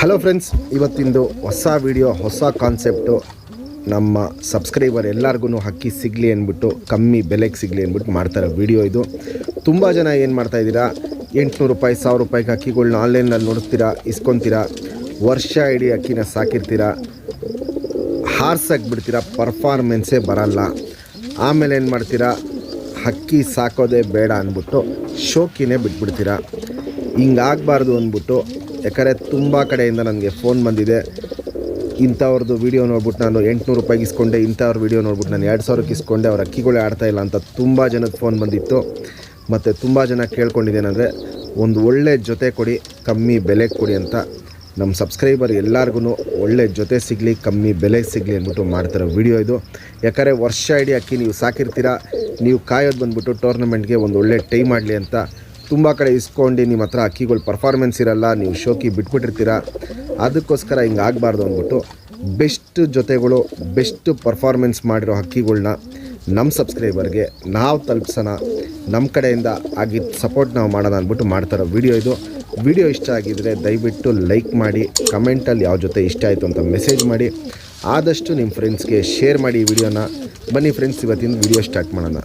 Hello friends, ಇವತ್ತಿಂದು ಹೊಸ video, ಹೊಸ concept. ನಮ್ಮ ಸಬ್ಸ್ಕ್ರೈಬರ್ ಎಲ್ಲರಿಗೂ ಹಕ್ಕಿ ಸಿಗಲಿ ಅಂದ್ಬಿಟ್ಟು, ಕಮ್ಮಿ ಬೆಲೆಗೆ ಸಿಗಲಿ ಅಂದ್ಬಿಟ್ಟು ಮಾಡ್ತಾರೆ ವಿಡಿಯೋ ಇದು. ತುಂಬ ಜನ ಏನು ಮಾಡ್ತಾಯಿದ್ದೀರಾ, 800 ರೂಪಾಯಿ 1000 ರೂಪಾಯಿಗೆ ಹಕ್ಕಿಗಳ್ನ ಆನ್ಲೈನಲ್ಲಿ ನೋಡ್ತೀರಾ, ಇಸ್ಕೊತೀರಾ, ವರ್ಷ ಇಡೀ ಹಕ್ಕಿನ ಸಾಕಿರ್ತೀರಾ, ಹಾರ್ಸಾಕ್ಬಿಡ್ತೀರಾ, ಪರ್ಫಾರ್ಮೆನ್ಸೇ ಬರಲ್ಲ. ಆಮೇಲೆ ಏನು ಮಾಡ್ತೀರಾ, ಹಕ್ಕಿ ಸಾಕೋದೇ ಬೇಡ ಅಂದ್ಬಿಟ್ಟು ಶೋಕಿನೇ ಬಿಟ್ಬಿಡ್ತೀರಾ. ಹಿಂಗಾಗಬಾರ್ದು ಅಂದ್ಬಿಟ್ಟು, ಯಾಕಂದರೆ ತುಂಬ ಕಡೆಯಿಂದ ನನಗೆ ಫೋನ್ ಬಂದಿದೆ. ಇಂಥವ್ರದ್ದು ವೀಡಿಯೋ ನೋಡ್ಬಿಟ್ಟು ನಾನು 800 ರೂಪಾಯಿಗೆ ಇಸ್ಕೊಂಡೆ, ಇಂಥವ್ರ ವೀಡಿಯೋ ನೋಡ್ಬಿಟ್ಟು ನಾನು 2000ಕ್ಕೆ ಇಸ್ಕೊಂಡೆ, ಅವ್ರ ಹಕ್ಕಿಗಳೇ ಆಡ್ತಾಯಿಲ್ಲ ಅಂತ ತುಂಬ ಜನದ ಫೋನ್ ಬಂದಿತ್ತು. ಮತ್ತು ತುಂಬ ಜನ ಕೇಳ್ಕೊಂಡಿದ್ದೇನೆಂದರೆ, ಒಂದು ಒಳ್ಳೆ ಜೊತೆ ಕೊಡಿ, ಕಮ್ಮಿ ಬೆಲೆಗೆ ಕೊಡಿ ಅಂತ. ನಮ್ಮ ಸಬ್ಸ್ಕ್ರೈಬರ್ ಎಲ್ಲರಿಗೂ ಒಳ್ಳೆ ಜೊತೆ ಸಿಗಲಿ, ಕಮ್ಮಿ ಬೆಲೆಗೆ ಸಿಗಲಿ ಅಂದ್ಬಿಟ್ಟು ಮಾಡ್ತಾರೆ ವೀಡಿಯೋ ಇದು. ಯಾಕಂದರೆ ವರ್ಷ ಇಡೀ ಅಕ್ಕಿ ನೀವು ಸಾಕಿರ್ತೀರ, ನೀವು ಕಾಯೋದು ಬಂದುಬಿಟ್ಟು ಟೂರ್ನಮೆಂಟ್ಗೆ ಒಂದು ಒಳ್ಳೆ ಟೈಮ್ ಮಾಡಲಿ ಅಂತ. ತುಂಬ ಕಡೆ ಇಸ್ಕೊಂಡು ನಿಮ್ಮ ಹತ್ರ ಅಕ್ಕಿಗಳು ಪರ್ಫಾರ್ಮೆನ್ಸ್ ಇರಲ್ಲ, ನೀವು ಶೋಕಿ ಬಿಟ್ಬಿಟ್ಟಿರ್ತೀರ. ಅದಕ್ಕೋಸ್ಕರ ಹಿಂಗೆ ಆಗಬಾರ್ದು ಅಂದ್ಬಿಟ್ಟು ಬೆಸ್ಟ್ ಜೊತೆಗಳು, ಬೆಸ್ಟ್ ಪರ್ಫಾರ್ಮೆನ್ಸ್ ಮಾಡಿರೋ ಹಕ್ಕಿಗಳ್ನ ನಮ್ಮ ಸಬ್ಸ್ಕ್ರೈಬರ್ಗೆ ನಾವು ತಲುಪಿಸೋಣ, ನಮ್ಮ ಕಡೆಯಿಂದ ಆಗಿದ್ದು ಸಪೋರ್ಟ್ ನಾವು ಮಾಡೋಣ ಅಂದ್ಬಿಟ್ಟು ಮಾಡ್ತಾರೋ ವೀಡಿಯೋ ಇದು. ವಿಡಿಯೋ ಇಷ್ಟ ಆಗಿದ್ದರೆ ದಯವಿಟ್ಟು ಲೈಕ್ ಮಾಡಿ, ಕಮೆಂಟಲ್ಲಿ ಯಾವ ಜೊತೆ ಇಷ್ಟ ಆಯಿತು ಅಂತ ಮೆಸೇಜ್ ಮಾಡಿ, ಆದಷ್ಟು ನಿಮ್ಮ ಫ್ರೆಂಡ್ಸ್ಗೆ ಶೇರ್ ಮಾಡಿ ಈ ವಿಡಿಯೋನ. ಬನ್ನಿ ಫ್ರೆಂಡ್ಸ್, ಇವತ್ತಿನ ವಿಡಿಯೋ ಸ್ಟಾರ್ಟ್ ಮಾಡೋಣ.